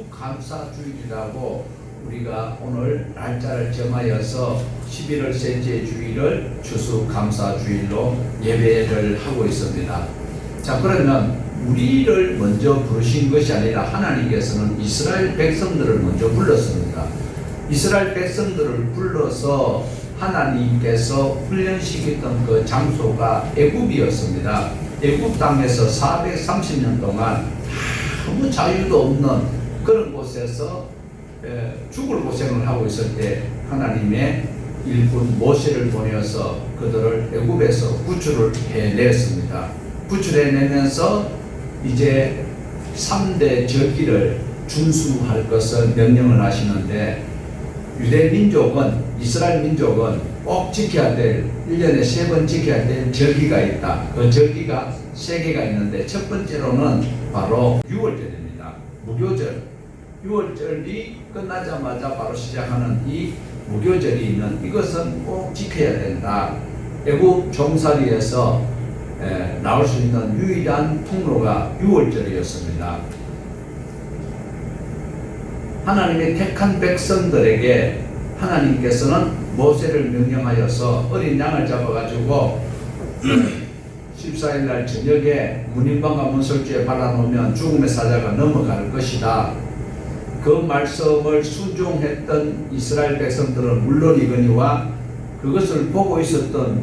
추수감사주일이라고 우리가 오늘 날짜를 정하여서 11월 셋째 주일을 추수감사주일로 예배를 하고 있습니다. 자, 그러면 우리를 먼저 부르신 것이 아니라 하나님께서는 이스라엘 백성들을 먼저 불렀습니다. 이스라엘 백성들을 불러서 하나님께서 훈련시켰던 그 장소가 애굽이었습니다. 애굽 땅에서 430년 동안 아무 자유도 없는 그런 곳에서 죽을 고생을 하고 있을 때 하나님의 일꾼 모세를 보내어서 그들을 애굽에서 구출을 해냈습니다. 구출해내면서 이제 3대 절기를 준수할 것을 명령을 하시는데, 유대 민족은, 이스라엘 민족은 꼭 지켜야 될, 1년에 3번 지켜야 될 절기가 있다. 그 절기가 3개가 있는데, 첫 번째로는 바로 6월절입니다. 무교절. 6월절이 끝나자마자 바로 시작하는 이 무교절이 있는 이것은 꼭 지켜야 된다. 애굽 종살이에서 나올 수 있는 유일한 통로가 6월절이었습니다. 하나님의 택한 백성들에게 하나님께서는 모세를 명령하여서 어린 양을 잡아가지고 14일 날 저녁에 문인방과 문설주에 발라놓으면 죽음의 사자가 넘어갈 것이다. 그 말씀을 순종했던 이스라엘 백성들은 물론이거니와 그것을 보고 있었던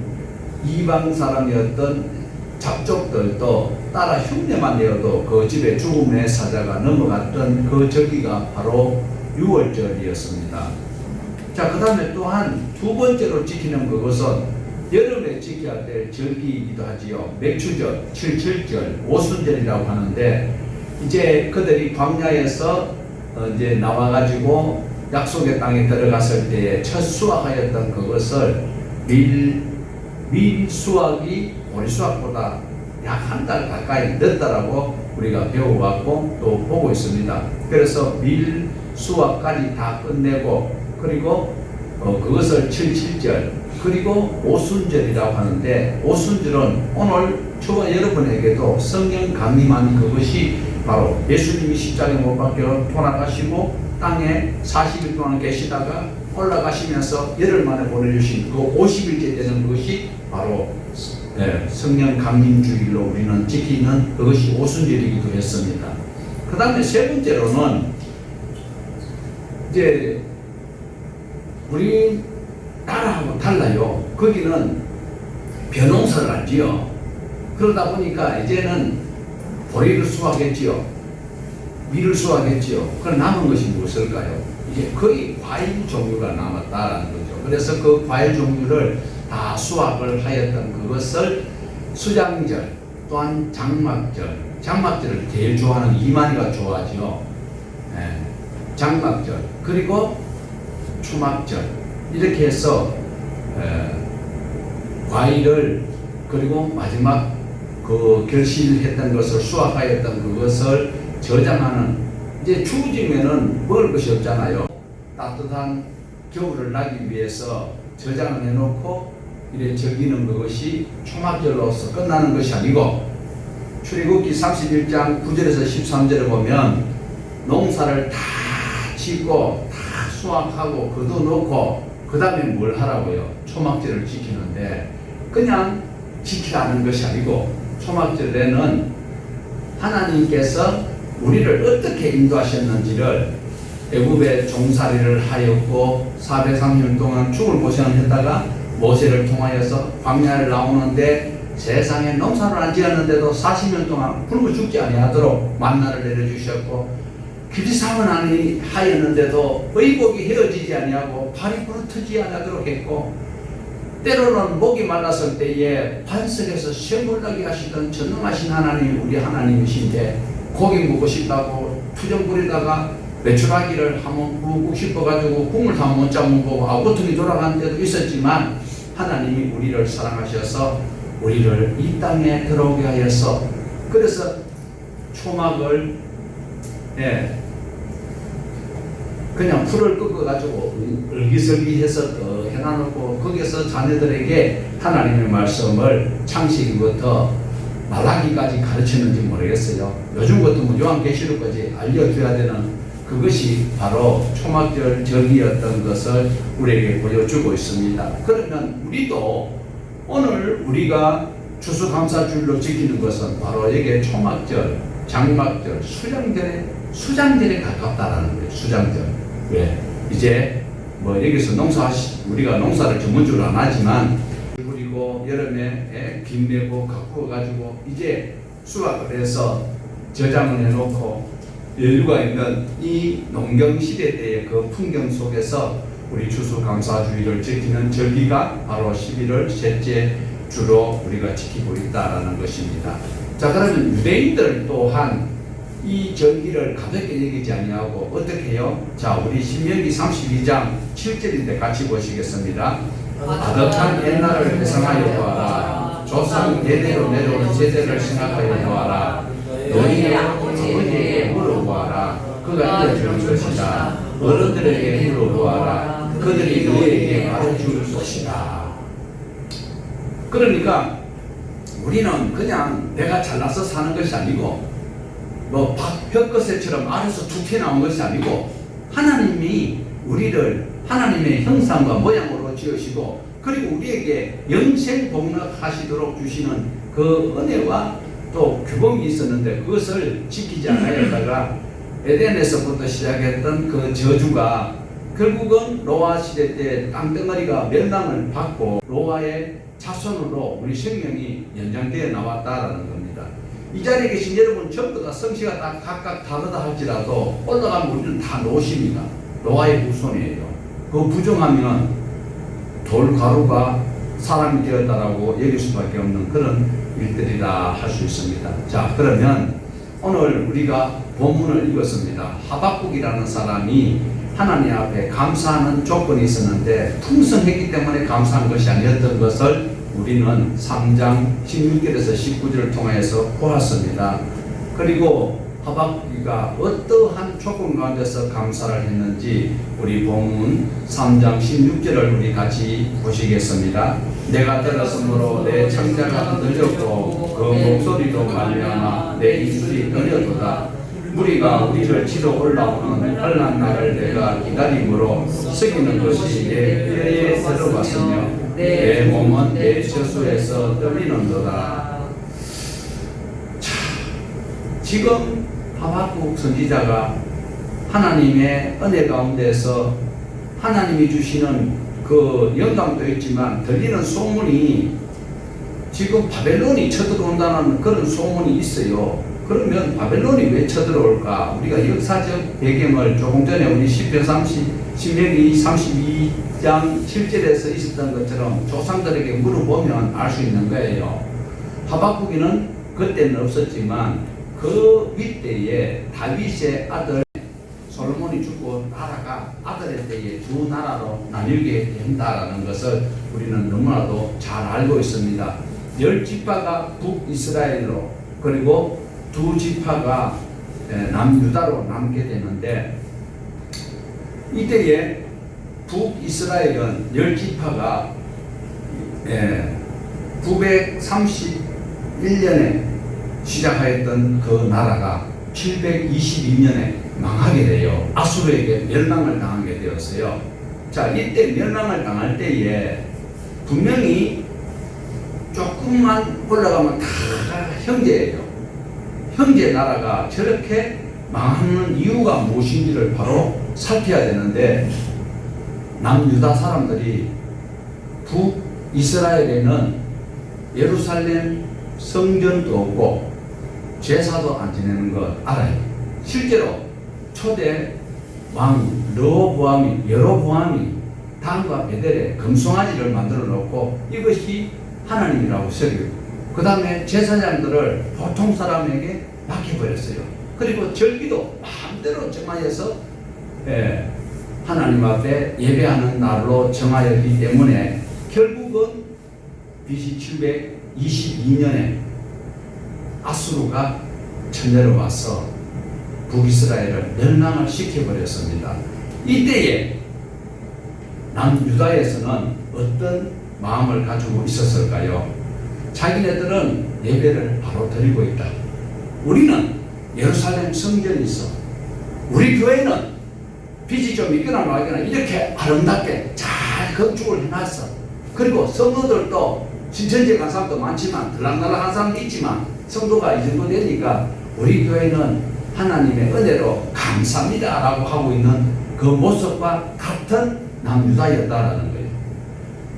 이방 사람이었던 잡족들도 따라 흉내만 내어도 그 집에 죽음의 사자가 넘어갔던 그 절기가 바로 6월절이었습니다. 자, 그 다음에 또한 두 번째로 지키는 그것은 여름에 지켜야 될 절기이기도 하지요. 맥추절, 칠칠절, 오순절이라고 하는데, 이제 그들이 광야에서 이제 나와가지고 약속의 땅에 들어갔을 때에 첫 수확하였던 그것을 밀 수확이 보리 수확보다 약 한 달 가까이 늦다라고 우리가 배워왔고 또 보고 있습니다. 그래서 밀 수확까지 다 끝내고, 그리고 그것을 칠칠절, 그리고 오순절이라고 하는데, 오순절은 오늘 저와 여러분에게도 성령 강림한 그것이 바로 예수님이 십자가에 못 박혀 돌아가시고 땅에 40일 동안 계시다가 올라가시면서 열흘 만에 보내주신 그 50일째 되는 것이 바로 성령 강림주일로 우리는 지키는 그것이 오순절이기도 했습니다. 그 다음에 세 번째로는 이제 우리 나라하고 달라요. 거기는 벼농사를 하지요. 그러다 보니까 이제는 보리를 수확했지요. 밀을 수확했지요. 그럼 남은 것이 무엇일까요? 이게 거의 과일 종류가 남았다라는 거죠. 그래서 그 과일 종류를 다 수확을 하였던 그것을 수장절, 또한 장막절, 장막절을 제일 좋아하는 이만희가 좋아하지요. 장막절, 그리고 초막절, 이렇게 해서 과일을, 그리고 마지막 그 결실했던 것을 수확하였던 그것을 저장하는, 이제 추워지면은 먹을 것이 없잖아요. 따뜻한 겨울을 나기 위해서 저장을 해놓고 이래 즐기는 그것이 초막절로서 끝나는 것이 아니고, 출애굽기 31장 9절에서 13절에 보면 농사를 다 짓고 다 수확하고 거둬놓고 그 다음에 뭘 하라고요? 초막절을 지키는데, 그냥 지키라는 것이 아니고, 초막절에는 하나님께서 우리를 어떻게 인도하셨는지를, 애굽의 종살이를 하였고 430년 동안 죽을 고생을 했다가 모세를 통하여서 광야를 나오는데 세상에 농사를 안 지었는데도 40년 동안 굶어 죽지 아니하도록 만나를 내려주셨고, 길상은 아니 하였는데도 의복이 헤어지지 아니하고 발이 부러뜨지 아니하도록 했고, 때로는 목이 말랐을 때에 반석에서 샘물 나게 하시던 전능하신 하나님이 우리 하나님이신데, 고기 먹고 싶다고 투정 부리다가 메추라기를 한번 꾹꾹 씹어가지고 국물 다 못 잡는 거고 아구통이 돌아간 때도 있었지만, 하나님이 우리를 사랑하셔서 우리를 이 땅에 들어오게 하여서, 그래서 초막을 그냥 풀을 꺾어가지고 을기설기해서 해놔놓고 거기서 자녀들에게 하나님의 말씀을 창세기부터 말라기까지 가르치는지 모르겠어요. 요즘 같으면 요한계시록까지 알려줘야 되는 그것이 바로 초막절 절기였던 것을 우리에게 보여주고 있습니다. 그러면 우리도 오늘 우리가 추수감사주일로 지키는 것은 바로 여기에 초막절, 장막절, 수장절에 가깝다라는 거예요. 수장절. 왜? 이제 뭐 여기서 우리가 농사를 전문적으로 안 하지만 그리고 여름에 김 내고 가꾸어 가지고 이제 수확을 해서 저장을 해놓고 여유가 있는 이 농경시대 때의 그 풍경 속에서 우리 추수감사주의를 지키는 절기가 바로 11월 셋째 주로 우리가 지키고 있다라는 것입니다. 자, 그러면 유대인들 또한 이 절기를 가볍게 여기지 아니하고 어떻게 해요? 자, 우리 신명기 32장 7절인데 같이 보시겠습니다. 아득한 옛날을 회상하여 보아라. 조상 대대로 내려오는 세대를 생각하여 보아라. 너희의 아버지에게 물어보아라. 그가 알려주는 것이다. 어른들에게 물어보아라. 그들이 너희에게 가르칠 것이다. 그러니까 우리는 그냥 내가 잘나서 사는 것이 아니고 뭐 벽거새처럼 알에서 툭 튀어나온 것이 아니고 하나님이 우리를 하나님의 형상과 모양으로 지으시고 그리고 우리에게 영생복락하시도록 주시는 그 은혜와 또 규범이 있었는데 그것을 지키지 않았다가 에덴에서부터 시작했던 그 저주가 결국은 노아 시대 때 땅덩어리가 멸망을 받고 노아의 자손으로 우리 생명이 연장되어 나왔다라는 겁니다. 이 자리에 계신 여러분 전부 다 성씨가 다 각각 다르다 할지라도 올라가면 우리는 다 노십니다. 노아의 후손이에요. 그 부정하면 돌가루가 사람이 되었다라고 여길 수밖에 없는 그런 일들이라 할 수 있습니다. 자, 그러면 오늘 우리가 본문을 읽었습니다. 하박국이라는 사람이 하나님 앞에 감사하는 조건이 있었는데 풍성했기 때문에 감사한 것이 아니었던 것을 우리는 3장 16절에서 19절을 통해서 보았습니다. 그리고 하박국이가 어떠한 조건 가운데서 감사를 했는지 우리 본문 3장 16절을 우리 같이 보시겠습니다. 내가 들었으므로 내 창자가 늘렸고 그 목소리로 말미암아 내 입술이 늘려도다. 무리가 우리를 치러 올라오는 환난 날을 내가 기다림으로 새기는 것이 내 뼈에 들어갔으며 내 몸은 내 젖소에서 떨리는도다. 자, 지금 하박국 선지자가 하나님의 은혜 가운데서 하나님이 주시는 그 영감도 있지만 들리는 소문이 지금 바벨론이 쳐들어온다는 그런 소문이 있어요. 그러면 바벨론이 왜 쳐들어올까? 우리가 역사적 배경을 조금 전에 우리 신명기 32장 7절에서 있었던 것처럼 조상들에게 물어보면 알 수 있는 거예요. 하박국이는 그때는 없었지만 그 윗대에 다윗의 아들 솔로몬이 죽고 나라가 아들의 때에 두 나라로 나뉘게 된다라는 것을 우리는 너무나도 잘 알고 있습니다. 10지파가 북이스라엘로 그리고 2지파가 남유다로 남게 되는데 이때에 북이스라엘은 10지파가 931년에 시작하였던 그 나라가 722년에 망하게 돼요. 아수르에게 멸망을 당하게 되었어요. 자, 이때 멸망을 당할 때에 분명히 조금만 올라가면 다 형제예요. 형제 나라가 저렇게 망하는 이유가 무엇인지를 바로 살펴야 되는데 남유다 사람들이 북이스라엘에는 예루살렘 성전도 없고 제사도 안 지내는 것 알아요. 실제로 초대 왕 여로보암이 단과 베델에 금송아지를 만들어 놓고 이것이 하나님이라고 새기고 그 다음에 제사장들을 보통 사람에게 맡겨버렸어요. 그리고 절기도 마음대로 정하여서 하나님 앞에 예배하는 날로 정하였기 때문에 결국은 BC 722년에 아수르가 천내로 와서 북이스라엘을 멸망을 시켜버렸습니다. 이때에 남유다에서는 어떤 마음을 가지고 있었을까요? 자기네들은 예배를 바로 드리고 있다. 우리는 예루살렘 성전이 있어. 우리 교회는 빛이 좀 있거나 말거나 이렇게 아름답게 잘 건축을 해놨어. 그리고 성도들도 신천지에 간 사람도 많지만 들락날락한 사람도 있지만 성도가 이 정도 되니까 우리 교회는 하나님의 은혜로 감사합니다 라고 하고 있는 그 모습과 같은 남유다였다라는 거예요.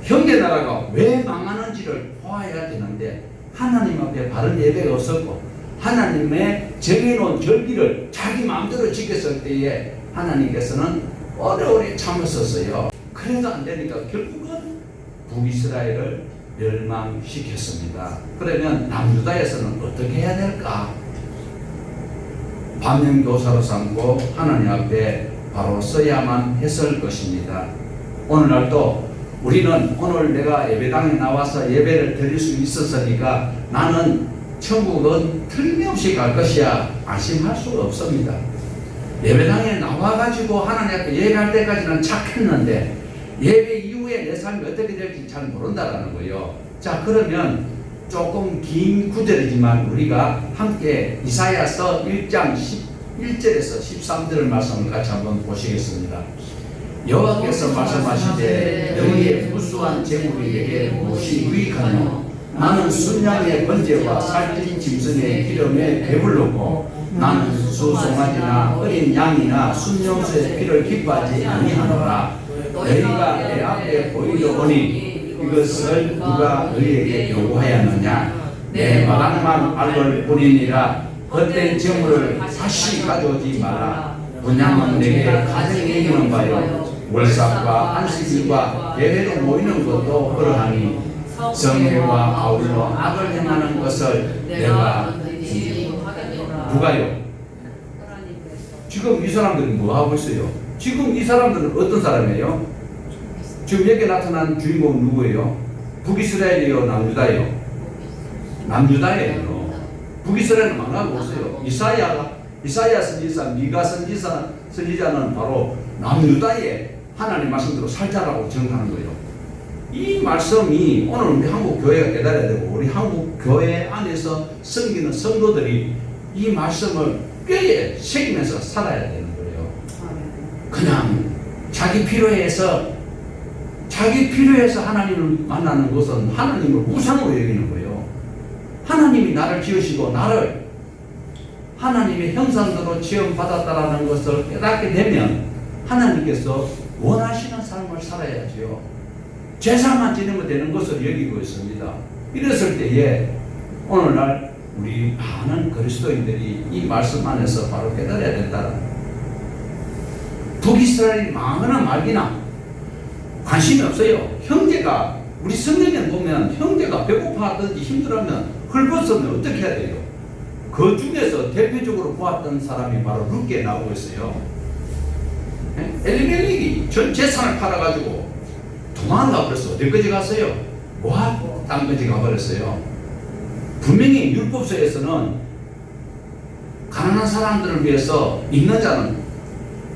형제나라가 왜 망하는지를 보아야 되는데 하나님 앞에 바른 예배가 없었고 하나님의 정해놓은 절기를 자기 마음대로 지켰을 때에 하나님께서는 오래오래 참으셨어요. 그래도 안 되니까 결국은 북이스라엘을 멸망시켰습니다. 그러면 남유다에서는 어떻게 해야 될까? 반면교사로 삼고 하나님 앞에 바로 써야만 했을 것입니다. 오늘날도 우리는 오늘 내가 예배당에 나와서 예배를 드릴 수 있었으니까 나는 천국은 틀림없이 갈 것이야 안심할 수가 없습니다. 예배당에 나와가지고 하나님 앞에 예배할 때까지는 착했는데 예배 이후에 내 삶이 어떻게 될지 잘 모른다라는 거예요. 자, 그러면 조금 긴 구절이지만 우리가 함께 이사야서 1장 11절에서 13절 말씀을 같이 한번 보시겠습니다. 여호와께서 말씀하시되 너희의 무수한 재물이 내게 무엇이 유익하뇨? 나는 순양의 번제와 살찐 짐승의 기름에 배불렀고 나는 수송아지나 어린 양이나 순염소의 피를 기뻐하지 아니하노라. 너희가 내 앞에 보이려오니 이것을 누가 너희에게 요구하였느냐? 내 마당만 밟을 뿐이니라. 헛된 재물을 다시 가져오지 마라. 분양은 내게 가정에 이기는 바요 월삭과 안식일과 예배로 모이는 것도 그러하니 성회와 아울러 악을 행하는 것을 내가 누가요? 지금 이 사람들은 뭐 하고 있어요? 지금 이 사람들은 어떤 사람이에요? 지금 여기 나타난 주인공은 누구예요? 북이스라엘이요? 남유다예요? 남유다예요. 북이스라엘은 망하고 없어요. 이사야 선지자, 미가 선지자는 바로 남유다의 하나님 말씀대로 살자라고 정하는 거예요. 이 말씀이 오늘 우리 한국 교회가 깨달아야 되고 우리 한국 교회 안에서 섬기는 성도들이 이 말씀을 뼈에 새기면서 살아야 되는 거예요. 그냥 자기 필요해서 하나님을 만나는 것은 하나님을 우상으로 여기는 거예요. 하나님이 나를 지으시고 나를 하나님의 형상대로 지음받았다라는 것을 깨닫게 되면 하나님께서 원하시는 삶을 살아야지요. 제사만 지내면 되는 것을 여기고 있습니다. 이랬을 때에 오늘날 우리 많은 그리스도인들이 이 말씀 안에서 바로 깨달아야 된다. 북이스라엘이 망하나 말기나 관심이 없어요. 형제가 우리 성경에 보면 형제가 배고파하든지 힘들어하면 헐벗으면 어떻게 해야 돼요? 그 중에서 대표적으로 보았던 사람이 바로 룻게 나오고 있어요. 엘리멜렉이 전 재산을 팔아가지고 도망가 버렸어. 어디까지 갔어요? 모압 땅까지 가버렸어요. 분명히 율법서에서는 가난한 사람들을 위해서 있는 자는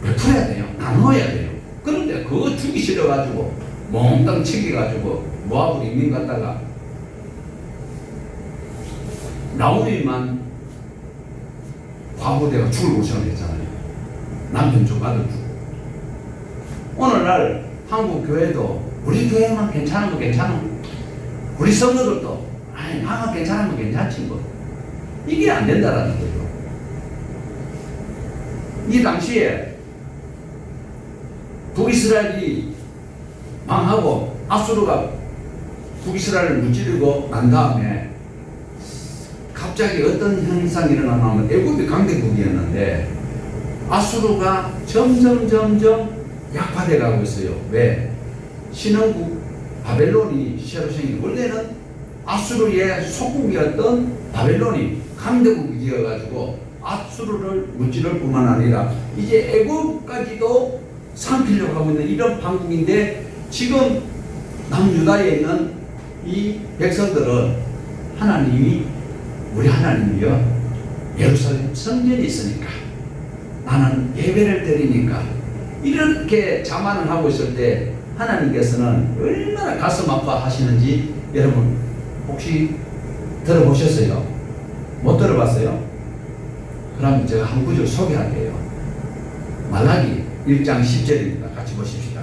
베풀어야 돼요. 나눠야 돼요. 그런데 그거 주기 싫어가지고 몽땅 챙겨가지고 모압으로 이민 갔다가 나오미만 과부대가 죽을 고생을 했잖아요. 남편 쪽 아들 쪽. 오늘날 한국 교회도 우리 교회만 괜찮은 거 괜찮아. 우리 성도들도 아니 나만 괜찮은 거 괜찮지 뭐. 이게 안 된다라는 거죠. 이 당시에 북이스라엘이 망하고 아수르가 북이스라엘을 무찌르고 난 다음에 갑자기 어떤 현상이 일어나냐면 애굽이 강대국이었는데 아수르가 점점 약화돼 가고 있어요. 왜? 신흥국 바벨론이 새로 생긴 원래는 아수르의 속국이었던 바벨론이 강대국이 되어가지고 아수르를 무찌를 뿐만 아니라 이제 애굽까지도 삼키려고 하고 있는 이런 방국인데 지금 남유다에 있는 이 백성들은 하나님이 우리 하나님이요 예루살렘 성전이 있으니까 나는 예배를 드리니까 이렇게 자만을 하고 있을 때 하나님께서는 얼마나 가슴 아파하시는지 여러분 혹시 들어보셨어요? 못 들어봤어요? 그럼 제가 한 구절 소개할게요. 1장 10절입니다. 같이 보십시다.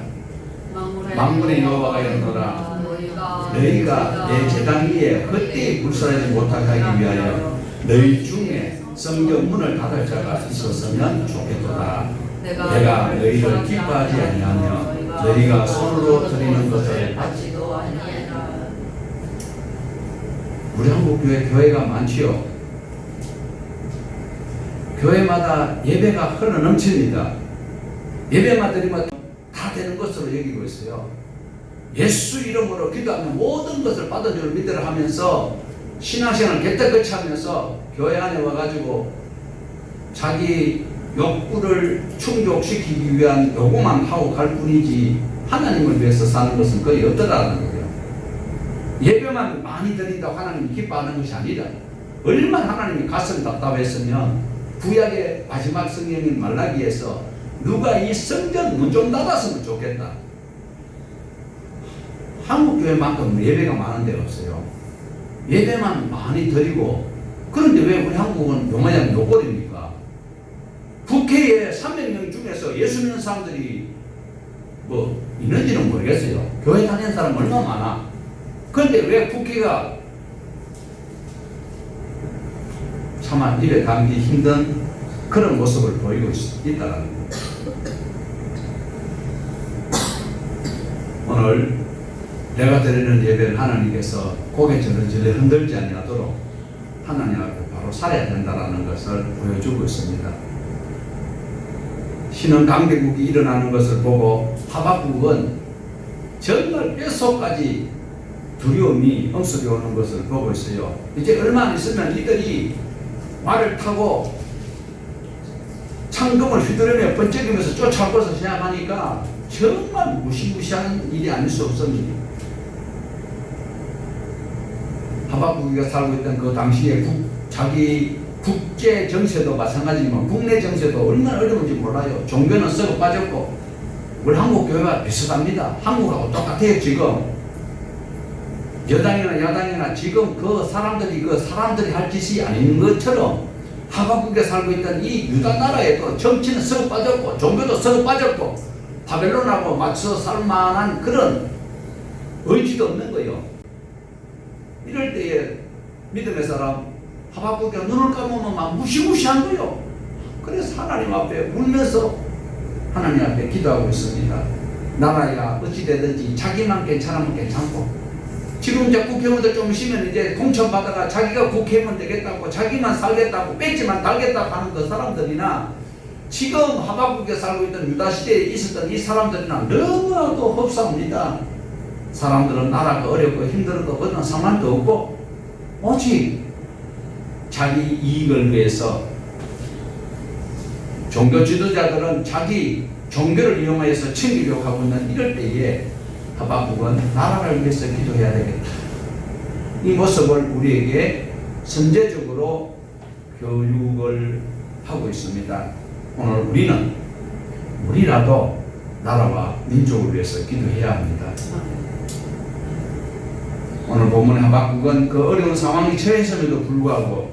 만물의 여호와가 이르노라 너희가 내 제단 위에 헛되이 불살하지 못하게 하기 위하여 너희 중에 성경 문을 닫을 자가 있었으면 좋겠도다. 내가 너희를 기뻐하지 아니하며 너희가 손으로 드리는 것을 받지도 아니하리라. 우리 한국교회 교회가 많지요. 교회마다 예배가 흘러넘칩니다. 예배만 드리면 다 되는 것으로 여기고 있어요. 예수 이름으로 기도하면 모든 것을 받은 줄 믿으라 하면서 신앙생활을 깨끗이 하면서 교회 안에 와가지고 자기 욕구를 충족시키기 위한 요구만 하고 갈 뿐이지 하나님을 위해서 사는 것은 거의 없더라는 거예요. 예배만 많이 드린다고 하나님이 기뻐하는 것이 아니라 얼마나 하나님이 가슴이 답답했으면 구약의 마지막 성경인 말라기에서 누가 이 성전 문 좀 닫았으면 좋겠다. 한국교회만큼 예배가 많은 데가 없어요. 예배만 많이 드리고 그런데 왜 우리 한국은 요마냥 요꼴입니까? 국회에 300명 중에서 예수 믿는 사람들이 뭐 있는지는 모르겠어요. 교회 다니는 사람 얼마나 많아. 그런데 왜 국회가 차마 입에 담기 힘든 그런 모습을 보이고 있다는 거예요. 오늘 내가 드리는 예배를 하나님께서 고개 절레절레 흔들지 아니하도록 하나님 앞에 바로 살아야 된다는 것을 보여주고 있습니다. 신은 강대국이 일어나는 것을 보고 하박국은 정말 뼛속까지 두려움이 엄습이 오는 것을 보고 있어요. 이제 얼마 안 있으면 이들이 말을 타고 창금을 휘두르며 번쩍이면서 쫓아올 것을 생각하니까 정말 무시무시한 일이 아닐 수 없습니다. 하박국이가 살고 있던 그 당시에 자기 국제 정세도 마찬가지지만 국내 정세도 얼마나 어려운지 몰라요. 종교는 썩어 빠졌고 우리 한국 교회와 비슷합니다. 한국하고 똑같아요. 지금 여당이나 야당이나 지금 그 사람들이 할 짓이 아닌 것처럼 하박국에 살고 있던 이 유다 나라에도 정치는 썩어 빠졌고 종교도 썩어 빠졌고 바벨론하고 맞서 살만한 그런 의지도 없는 거예요. 이럴 때에 믿음의 사람 하박국이 눈을 감으면 막 무시무시한 거예요. 그래서 하나님 앞에 울면서 하나님 앞에 기도하고 있습니다. 나라야 어찌 되든지 자기만 괜찮으면 괜찮고 지금 이제 국회의원들 좀 쉬면 이제 공천 받아가 자기가 국회의원 되겠다고 자기만 살겠다고 배지만 달겠다고 하는 그 사람들이나 지금 하박국에 살고 있던 유다 시대에 있었던 이 사람들이나 너무나도 흡사합니다. 사람들은 나라가 어렵고 힘들고 어떤 상관도 없고 오직 자기 이익을 위해서 종교 지도자들은 자기 종교를 이용해서 챙기려고 하고 있는 이럴 때에 하박국은 나라를 위해서 기도해야 되겠다. 이 모습을 우리에게 선제적으로 교육을 하고 있습니다. 오늘 우리라도 나라와 민족을 위해서 기도해야 합니다. 오늘 본문의 하박국은 그 어려운 상황이 처했음에도 불구하고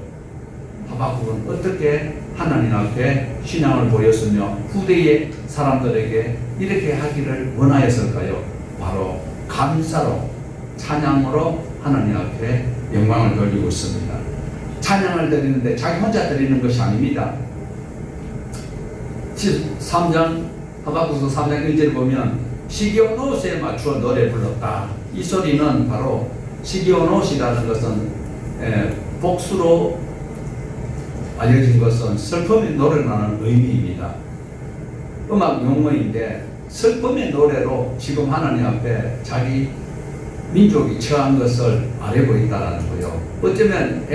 하박국은 어떻게 하나님 앞에 신앙을 보였으며 후대의 사람들에게 이렇게 하기를 원하였을까요? 바로 감사로 찬양으로 하나님 앞에 영광을 돌리고 있습니다. 찬양을 드리는데 자기 혼자 드리는 것이 아닙니다. 3장 하박국서 3장 1절을 보면 시기온옷에 맞추어 노래 불렀다. 이 소리는 바로 시기온옷이라는 것은 복수로 알려진 것은 슬픔의 노래라는 의미입니다. 음악 용어인데 슬픔의 노래로 지금 하나님 앞에 자기 민족이 처한 것을 말하고 있다는 거예요. 어쩌면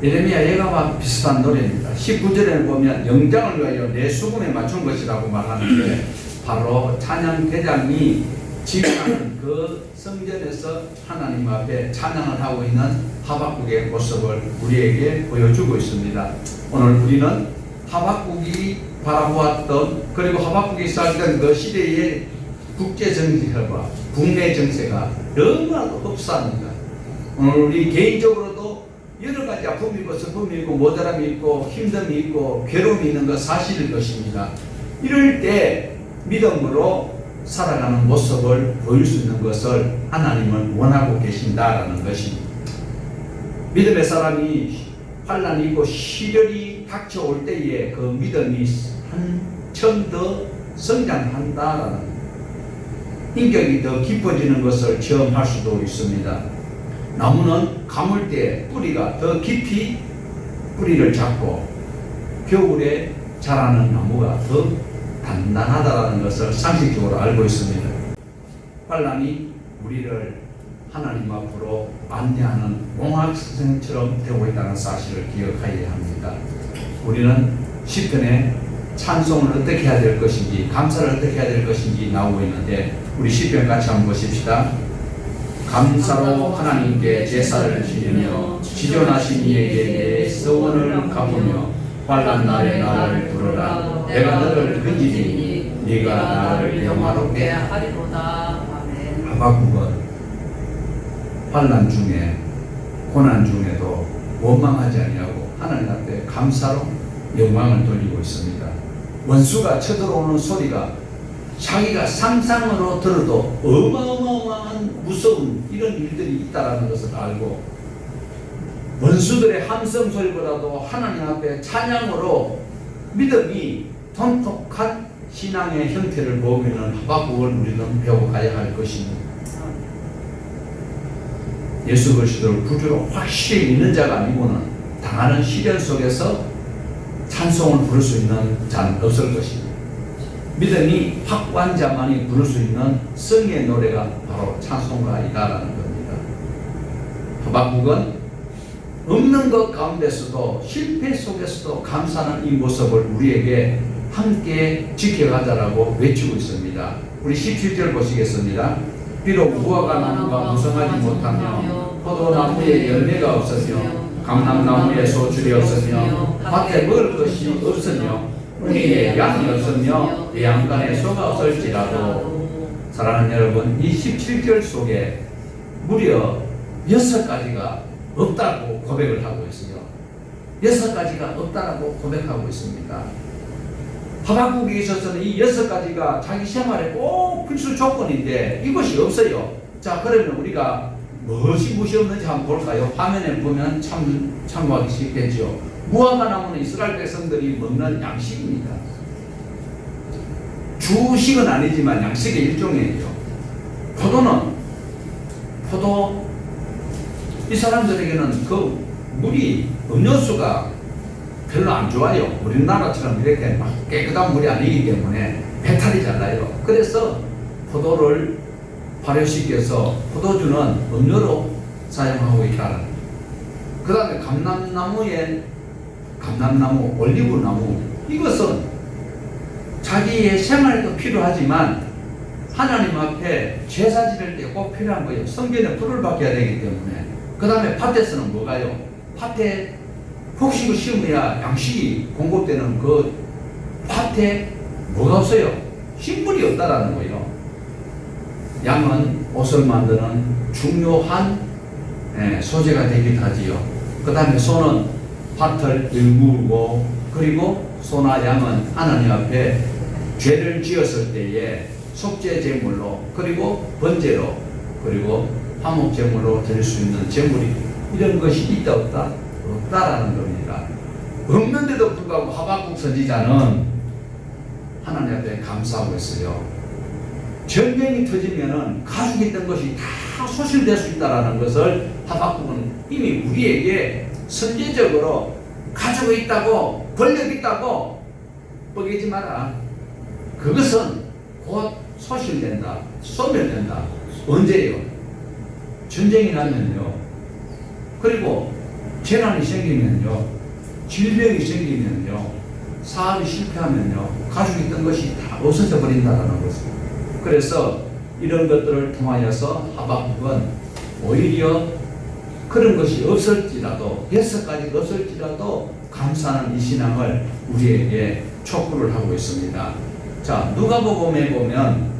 예레미야 예가와 비슷한 노래입니다. 19절에 보면 영장을 위하여 내 수금에 맞춘 것이라고 말하는데 바로 찬양 대장이 지휘하는 그 성전에서 하나님 앞에 찬양을 하고 있는 하박국의 모습을 우리에게 보여주고 있습니다. 오늘 우리는 하박국이 바라보았던 그리고 하박국이 살던 그 시대의 국제 정세와 국내 정세가 너무나도 흡사합니다. 오늘 우리 개인적으로도 여러 가지 아픔이 있고 슬픔이 있고 모자람이 있고 힘듦이 있고 괴로움이 있는 것 사실일 것입니다. 이럴 때 믿음으로 살아가는 모습을 보일 수 있는 것을 하나님은 원하고 계신다라는 것입니다. 믿음의 사람이 환난이 있고 시련이 닥쳐올 때에 그 믿음이 한층 더 성장한다라는, 인격이 더 깊어지는 것을 체험할 수도 있습니다. 나무는 가물 때 뿌리가 더 깊이 뿌리를 잡고 겨울에 자라는 나무가 더 단단하다는 것을 상식적으로 알고 있습니다. 환난이 우리를 하나님 앞으로 안내하는 몽학선생처럼 되고 있다는 사실을 기억하여야 합니다. 우리는 시편에 찬송을 어떻게 해야 될 것인지, 감사를 어떻게 해야 될 것인지 나오고 있는데, 우리 시편 같이 한번 보십시다. 감사로 하나님께 제사를 지르며 지존하신 이에게 내 서원을 갚으며 환난 날에 나를 부르라. 내가 너를 건지리니 네가 나를 영화롭게 하리로다. 아멘. 하박국은 환난 중에, 고난 중에도 원망하지 아니하고 하나님 앞에 감사로 영광을 돌리고 있습니다. 원수가 쳐들어오는 소리가 자기가 상상으로 들어도 어마어마한 무서운 이런 일들이 있다는 것을 알고, 원수들의 함성 소리보다도 하나님 앞에 찬양으로 믿음이 돈독한 신앙의 형태를 보이는 하박국을 우리는 배워가야 할 것입니다. 예수 그리스도를 구주로 확실히 믿는 자가 아니고는 당하는 시련 속에서 찬송을 부를 수 있는 자는 없을 것입니다. 믿음이 확고한 자만이 부를 수 있는 성의 노래가 바로 찬송가이다라는 겁니다. 하박국은 없는 것 가운데서도, 실패 속에서도 감사하는 이 모습을 우리에게 함께 지켜가자라고 외치고 있습니다. 우리 17절 보시겠습니다. 비록 무화과 나무가 무성하지 못하며 포도나무에 열매가 없으며 감람나무에 소출이 없으며 밭에 먹을 것이 없으며 우리의 양이 없으며 양간에 소가 없을지라도, 사랑하는 여러분, 이 17절 속에 무려 6가지가 없다고 고백을 하고 있어요. 6가지가 없다라고 고백하고 있습니다. 하박국에 있어서는 이 6가지가 자기 생활에 꼭 필수 조건인데 이것이 없어요. 자, 그러면 우리가 무엇이 없는지 한번 볼까요? 화면에 보면 참고하기 쉽겠죠. 무화과 나무는 이스라엘 백성들이 먹는 양식입니다. 주식은 아니지만 양식의 일종이에요. 포도, 이 사람들에게는 그 물이, 음료수가 별로 안 좋아요. 우리나라처럼 이렇게 막 깨끗한 물이 아니기 때문에 배탈이 잘 나요. 그래서 포도를 발효시켜서 포도주는 음료로 사용하고 있다는. 그 다음에 감람나무, 올리브나무, 이것은 자기의 생활에도 필요하지만 하나님 앞에 제사 지낼 때 꼭 필요한 거예요. 성전에 불을 밝혀야 되기 때문에. 그 다음에 밭에서는 뭐가요? 밭에 곡식을 심어야 양식이 공급되는 그 밭에 뭐가 없어요? 식물이 없다라는 거예요. 양은 옷을 만드는 중요한 소재가 되기도 하지요. 그 다음에 소는 밭을 일구고, 그리고 소나 양은 하나님 앞에 죄를 지었을 때에 속죄 제물로, 그리고 번제로, 그리고 화목 제물로 드릴 수 있는 제물이, 이런 것이 있다 없다? 없다라는 겁니다. 없는데도 불구하고 하박국 선지자는 하나님 앞에 감사하고 있어요. 전쟁이 터지면은 가지고 있던 것이 다 소실될 수 있다라는 것을 하박국은 이미 우리에게 선제적으로 가지고 있다고, 권력 있다고 뻐기지 마라. 그것은 곧 소실된다, 소멸된다. 언제요? 전쟁이 나면요. 그리고 재난이 생기면요. 질병이 생기면요. 사업이 실패하면요. 가지고 있던 것이 다 없어져 버린다는 것입니다. 그래서 이런 것들을 통하여서 하박국은 오히려 그런 것이 없을지라도, 6가지가 없을지라도 감사하는 이 신앙을 우리에게 촉구를 하고 있습니다. 자, 누가복음에 보면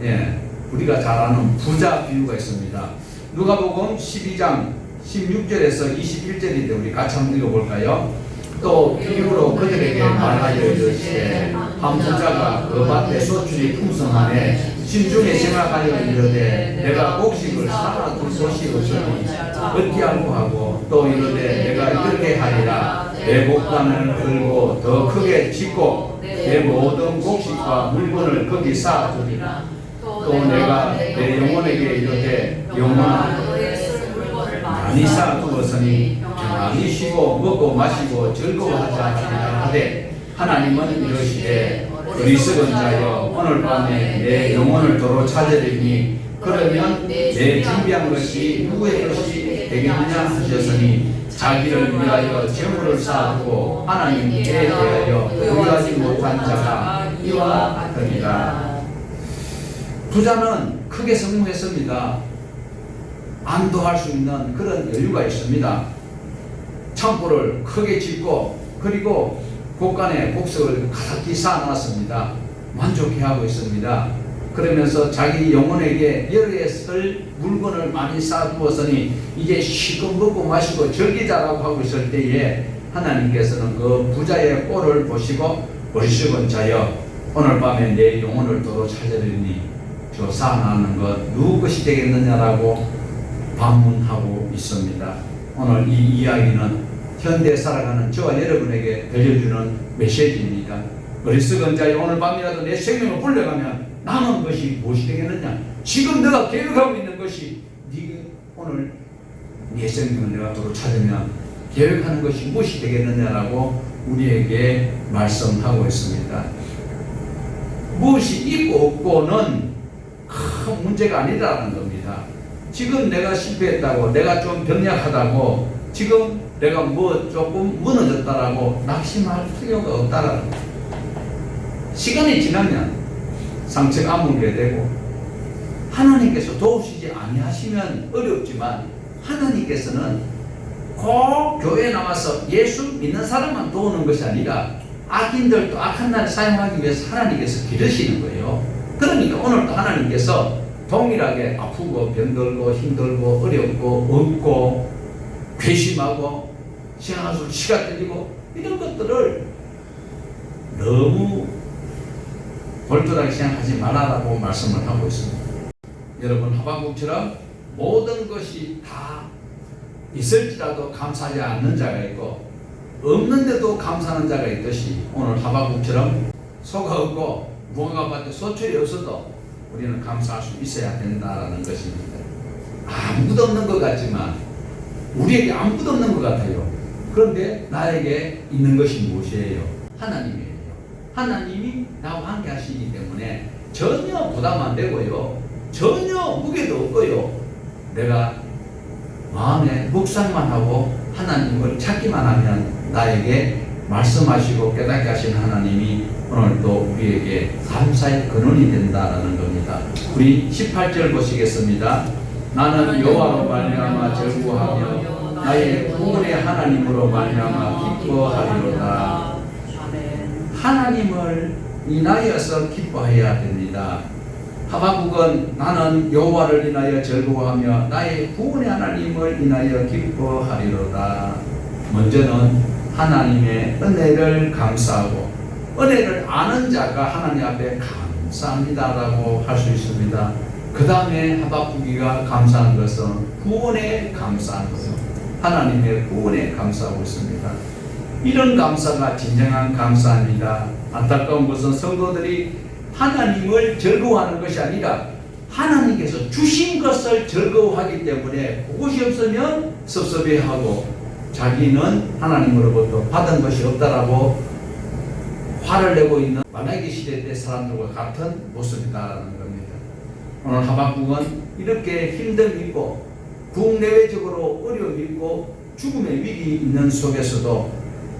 우리가 잘 아는 부자 비유가 있습니다. 누가복음 12장 16절에서 21절인데 우리 같이 한번 읽어볼까요? 또 비유로 그들에게 말하여 이르시되 한 부자가 그 밭에 소출이 풍성하네 심중에 생각하여 이르되 내가 곡식을 사놔둘 곳이 없으니 어찌할꼬 하고 또 이르되 내가 이렇게 하리라 내 곡간을 들고 더 크게 짓고 내 모든 곡식과 물건을 거기 쌓아두리라 또 내가 내 영혼에게 이르되 영혼아 많이 쌓아두었으니 많이 쉬고 먹고 마시고 즐거워하자 하리라 하되 하나님은 이러시되 어리석은 자여 오늘 밤에 내 영혼을 도로 찾으리니 그러면 내 준비한 것이 누구의 것이 되겠느냐 하셨으니 자기를 위하여 재물을 쌓아두고 하나님께 대하여 의하지 못한 자가 이와 같으니라. 부자는 크게 성공했습니다. 안도할 수 있는 그런 여유가 있습니다. 창고를 크게 짓고 그리고 곳간에 곡식을 가득히 쌓아놨습니다. 만족해하고 있습니다. 그러면서 자기 영혼에게 여러에 쓸 물건을 많이 쌓아두었으니 이제 쉬고 먹고 마시고 즐기자라고 하고 있을 때에 하나님께서는 그 부자의 꼴을 보시고 어리석은 자여 오늘 밤에 내 영혼을 도로 찾으리니 저 쌓아놓는 것 누구 것이 되겠느냐라고 반문하고 있습니다. 오늘 이 이야기는 현대에 살아가는 저와 여러분에게 들려주는 메시지입니다. 어리석은 자여 오늘 밤이라도 내 생명을 불려가면 남은 것이 무엇이 되겠느냐? 지금 내가 계획하고 있는 것이 네가 오늘 내 생명을 내가 도로 찾으면 계획하는 것이 무엇이 되겠느냐라고 우리에게 말씀하고 있습니다. 무엇이 있고 없고는 큰 문제가 아니라는 겁니다. 지금 내가 실패했다고 내가 좀 병약하다고 지금 내가 뭐 조금 무너졌다라고 낙심할 필요가 없다라는 거예요. 시간이 지나면 상처가 아물게 되고 하나님께서 도우시지 아니하시면 어렵지만 하나님께서는 꼭 교회에 나와서 예수 믿는 사람만 도우는 것이 아니라 악인들도 악한 날 사용하기 위해서 하나님께서 기르시는 거예요. 그러니까 오늘도 하나님께서 동일하게 아프고 병들고 힘들고 어렵고 없고 괘씸하고 생활에서 치가 떨리고 이런 것들을 너무 골똘하게 생각하지 말아라고 말씀을 하고 있습니다. 여러분 하박국처럼 모든 것이 다 있을지라도 감사하지 않는 자가 있고 없는데도 감사하는 자가 있듯이 오늘 하박국처럼 소가 없고 무화과 밭에 소출이 없어도 우리는 감사할 수 있어야 된다라는 것입니다. 아무도 없는 것 같지만 우리에게 아무도 없는 것 같아요. 그런데 나에게 있는 것이 무엇이에요? 하나님이에요. 하나님이 나와 함께 하시기 때문에 전혀 부담 안 되고요. 전혀 무게도 없고요. 내가 마음에 묵상만 하고 하나님을 찾기만 하면 나에게 말씀하시고 깨닫게 하시는 하나님이 오늘도 우리에게 감사의 근원이 된다는 겁니다. 우리 18절 보시겠습니다. 나는 여호와로 말미암아 즐거워하며 나의 구원의 하나님으로 말미암아 기뻐하리로다. 하나님을 인하여서 기뻐해야 됩니다. 하박국은 나는 여호와를 인하여 즐거워하며 나의 구원의 하나님을 인하여 기뻐하리로다. 먼저는 하나님의 은혜를 감사하고 은혜를 아는 자가 하나님 앞에 감사합니다라고 할 수 있습니다. 그 다음에 하박국이가 감사한 것은 구원에 감사한 거예요. 하나님의 구원에 감사하고 있습니다. 이런 감사가 진정한 감사입니다. 안타까운 것은 성도들이 하나님을 즐거워하는 것이 아니라 하나님께서 주신 것을 즐거워하기 때문에 그것이 없으면 섭섭해하고 자기는 하나님으로부터 받은 것이 없다라고 화를 내고 있는 만화기 시대 때 사람들과 같은 모습이다라는 겁니다. 오늘 하박국은 이렇게 힘듦이 있고 국내외적으로 어려움이 있고 죽음의 위기 있는 속에서도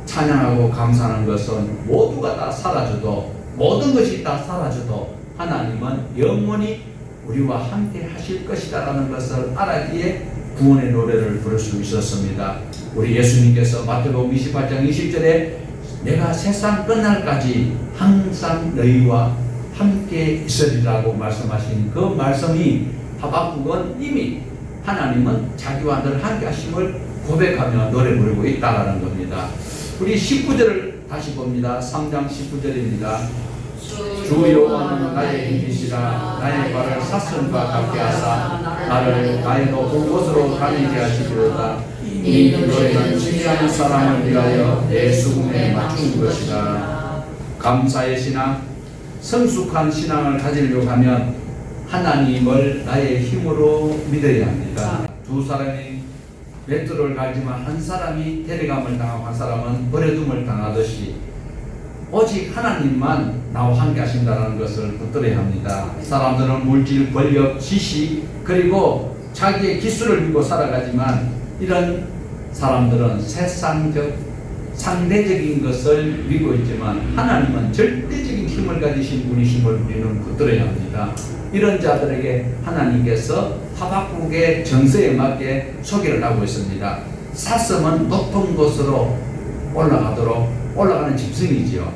찬양하고 감사하는 것은 모두가 다 사라져도 모든 것이 다 사라져도 하나님은 영원히 우리와 함께 하실 것이다라는 것을 알았기에 구원의 노래를 부를 수 있었습니다. 우리 예수님께서 마태복음 28장 20절에 내가 세상 끝날까지 항상 너희와 함께 있으리라고 말씀하신 그 말씀이 하박국은 이미 하나님은 자기와 늘 함께 하심을 고백하며 노래 부르고 있다는 겁니다. 우리 19절을 다시 봅니다. 3장 19절입니다. 주 여호와는 나의 힘이시라. 나의 발을 사슴과 같게 하사 나를 나의 높은 곳으로 다니게 하시리로다. 이 노래는 지혜하는 사람을 위하여 내 수금에 맞춘 것이다. 감사의 신앙, 성숙한 신앙을 가지려고 하면 하나님을 나의 힘으로 믿어야 합니다. 두 사람이 맷돌을 갈지만 한 사람이 데려감을 당하고 한 사람은 버려둠을 당하듯이 오직 하나님만 나와 함께 하신다는 것을 붙들어야 합니다. 사람들은 물질, 권력, 지식 그리고 자기의 기술을 믿고 살아가지만 이런 사람들은 세상적 상대적인 것을 믿고 있지만 하나님은 절대적인 힘을 가지신 분이심을 우리는 붙들어야 합니다. 이런 자들에게 하나님께서 하박국의 정서에 맞게 소개를 하고 있습니다. 사슴은 높은 곳으로 올라가는 짐승이지요.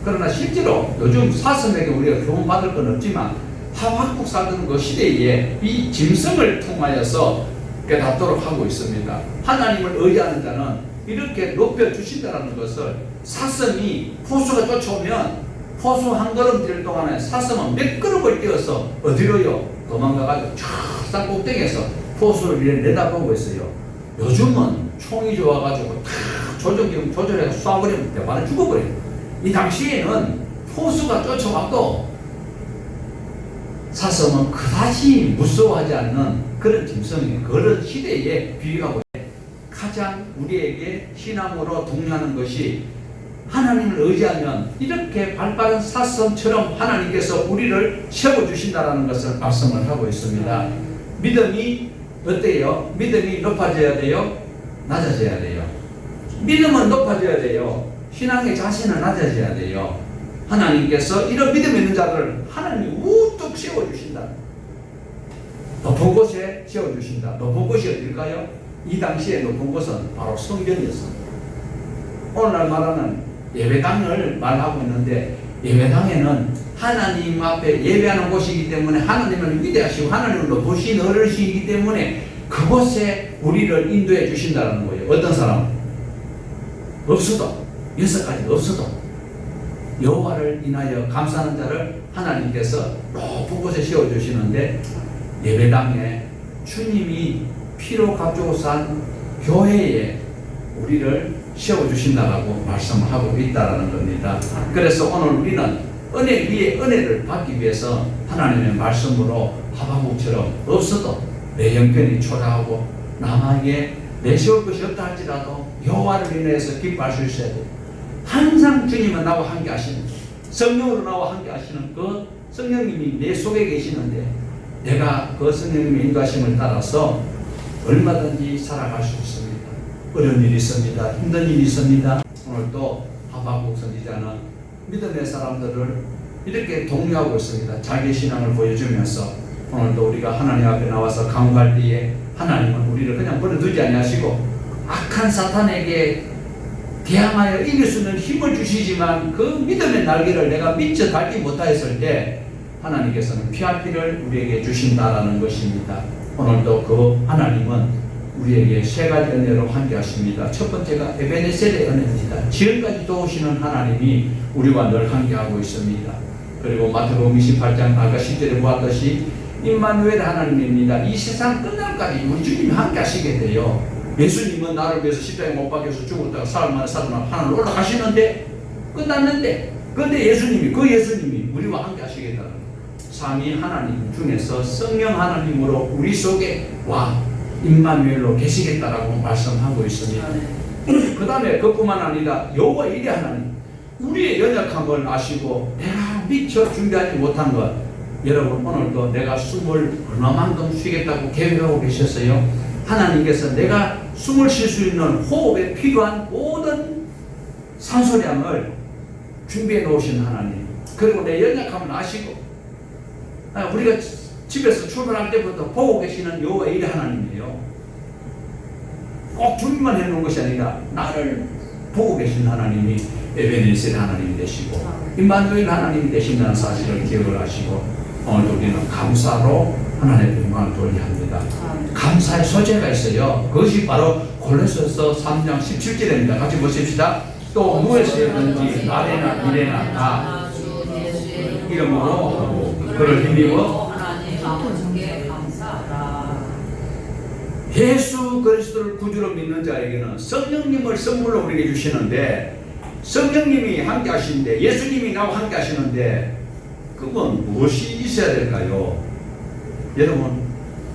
그러나 실제로 요즘 사슴에게 우리가 교훈받을 건 없지만 하박국 살던 그 시대에 이 짐승을 통하여서 깨닫도록 하고 있습니다. 하나님을 의지하는 자는 이렇게 높여주신다는 것을 사슴이 포수가 쫓아오면 포수 한 걸음 뛸 동안에 사슴은 몇 걸음을 뛰어서 어디로요? 도망가가지고 쫙 꼭대기에서 포수를 이렇게 내다보고 있어요. 요즘은 총이 좋아가지고 다 조종기름 조절해서 쏴버리면 대만에 죽어버려요. 이 당시에는 포수가 쫓아와도 사슴은 그다지 무서워하지 않는 그런 짐승이에요. 그런 시대에 비유하고 가장 우리에게 신앙으로 동요하는 것이 하나님을 의지하면 이렇게 발빠른 사슴처럼 하나님께서 우리를 세워주신다는 것을 말씀을 하고 있습니다. 믿음이 어때요? 믿음이 높아져야 돼요? 낮아져야 돼요? 믿음은 높아져야 돼요. 신앙의 자세는 낮아져야 돼요. 하나님께서 이런 믿음 있는 자들을 하나님이 우뚝 세워주신다. 높은 곳에 세워주신다. 높은 곳이 어딜까요? 이 당시에 높은 곳은 바로 성전이었습니다. 오늘날 말하는 예배당을 말하고 있는데 예배당에는 하나님 앞에 예배하는 곳이기 때문에 하나님을 위대하시고 하나님을 높으신 어르신이기 때문에 그곳에 우리를 인도해 주신다는 거예요. 어떤 사람? 없어도 6가지 없어도 여호와를 인하여 감사하는 자를 하나님께서 높은 곳에 세워주시는데 예배당에 주님이 피로 값주고 산 교회에 우리를 세워주신다라고 말씀을 하고 있다는 겁니다. 그래서 오늘 우리는 은혜 위에 은혜를 받기 위해서 하나님의 말씀으로 하박국처럼 없어도 내 형편이 초라하고 남에게 내세울 것이 없다 할지라도 여호와를 인해서 기뻐할 수 있어야 돼요. 항상 주님은 나와 함께 하시는 성령으로 나와 함께 하시는 그 성령님이 내 속에 계시는데 내가 그 성령님의 인도하심을 따라서 얼마든지 살아갈 수 있습니다. 어려운 일이 있습니다. 힘든 일이 있습니다. 오늘 또 하박국 선지자는 믿음의 사람들을 이렇게 독려하고 있습니다. 자기 신앙을 보여주면서 오늘도 우리가 하나님 앞에 나와서 간구할 때에 하나님은 우리를 그냥 버려두지 아니하시고 악한 사탄에게 대항하여 이길 수 있는 힘을 주시지만 그 믿음의 날개를 내가 미처 달지 못하였을 때 하나님께서는 피할 길을 우리에게 주신다라는 것입니다. 오늘도 그 하나님은 우리에게 세 가지 은혜로 함께 하십니다. 첫 번째가 에베네셀의 은혜입니다. 지금까지 도우시는 하나님이 우리와 늘 함께 하고 있습니다. 그리고 마태복음 28장 아까 10절에 보았듯이 임마누엘 하나님입니다. 이 세상 끝날까지 우리 주님이 함께 하시게 돼요. 예수님은 나를 위해서 십자가에 못 박혀서 죽었다가 사흘 만에 살아나 하늘로 올라가시는데 끝났는데 그런데 예수님이 우리와 함께 하시겠다는 삼위 하나님 중에서 성령 하나님으로 우리 속에 와 임마누엘로 계시겠다라고 말씀하고 있습니다. 그 다음에 그뿐만 아니라 여호와 이레 하나님 우리의 연약함을 아시고 내가 미처 준비하지 못한 것 여러분 오늘도 내가 숨을 얼마만큼 쉬겠다고 계획하고 계셨어요? 하나님께서 내가 숨을 쉴 수 있는 호흡에 필요한 모든 산소량을 준비해 놓으신 하나님 그리고 내 연약함을 아시고 우리가 집에서 출발할 때부터 보고 계시는 여호와 이레 하나님이에요. 꼭 준비만 해놓은 것이 아니라 나를 보고 계신 하나님이 에베네셀 하나님이 되시고 임마누엘 하나님이 되신다는 사실을 기억을 하시고 오늘 우리는 감사로 하나님의 영광을 돌려야 합니다. 감사의 소재가 있어요. 그것이 바로 골로새서 3장 17절입니다. 같이 보십시다. 또 무엇이든지 말에나 일에나 다 이름으로 하고 그를 힘입어 예수 그리스도를 구주로 믿는 자에게는 성령님을 선물로 우리에게 주시는데 성령님이 함께 하시는데 예수님이 나와 함께 하시는데 그건 무엇이 있어야 될까요? 여러분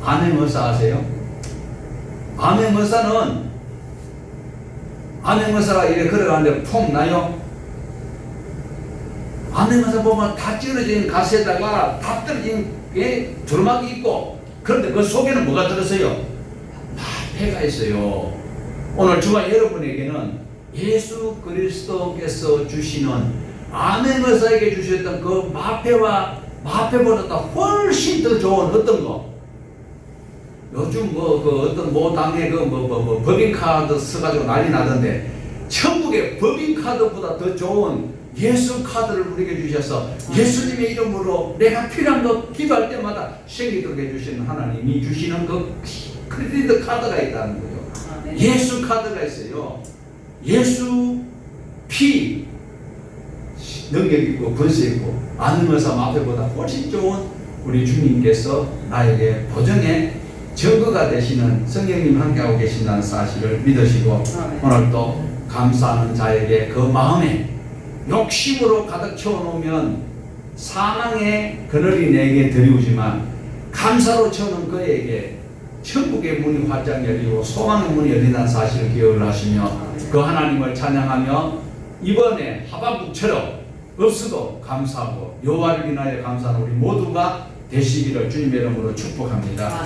암행어사 아세요? 암행어사는 암행어사가 이렇게 걸어가는데 폼 나요? 암행어사 보면 다 찌그러진 가시에다가 다 떨어진 조르막이 있고 그런데 그 속에는 뭐가 들었어요? 마패가 있어요. 오늘 주가 여러분에게는 예수 그리스도께서 주시는 암행어사에게 주셨던 그 마패보다 훨씬 더 좋은 어떤 거? 요즘 어떤 당에 법인카드 써가지고 난리 나던데 천국의 법인카드보다 더 좋은 예수 카드를 우리에게 주셔서 예수님의 이름으로 내가 필요한 거 기도할 때마다 생기도록 해주시는 하나님이 주시는 그 크레디트 카드가 있다는 거죠. 예수 카드가 있어요. 예수 피 능력 있고 권세 있고 암행어사 마패보다 훨씬 좋은 우리 주님께서 나에게 보정의 증거가 되시는 성령님 함께하고 계신다는 사실을 믿으시고 오늘 또 감사하는 자에게 그 마음에 욕심으로 가득 채워놓으면 사망의 그늘이 내게 드리우지만 감사로 채우는 그에게 천국의 문이 활짝 열리고 소망의 문이 열린다는 사실을 기억을 하시며 그 하나님을 찬양하며 이번에 하박국처럼 없어도 감사하고 여호와를 인하여 감사하는 우리 모두가 되시기를 주님의 이름으로 축복합니다.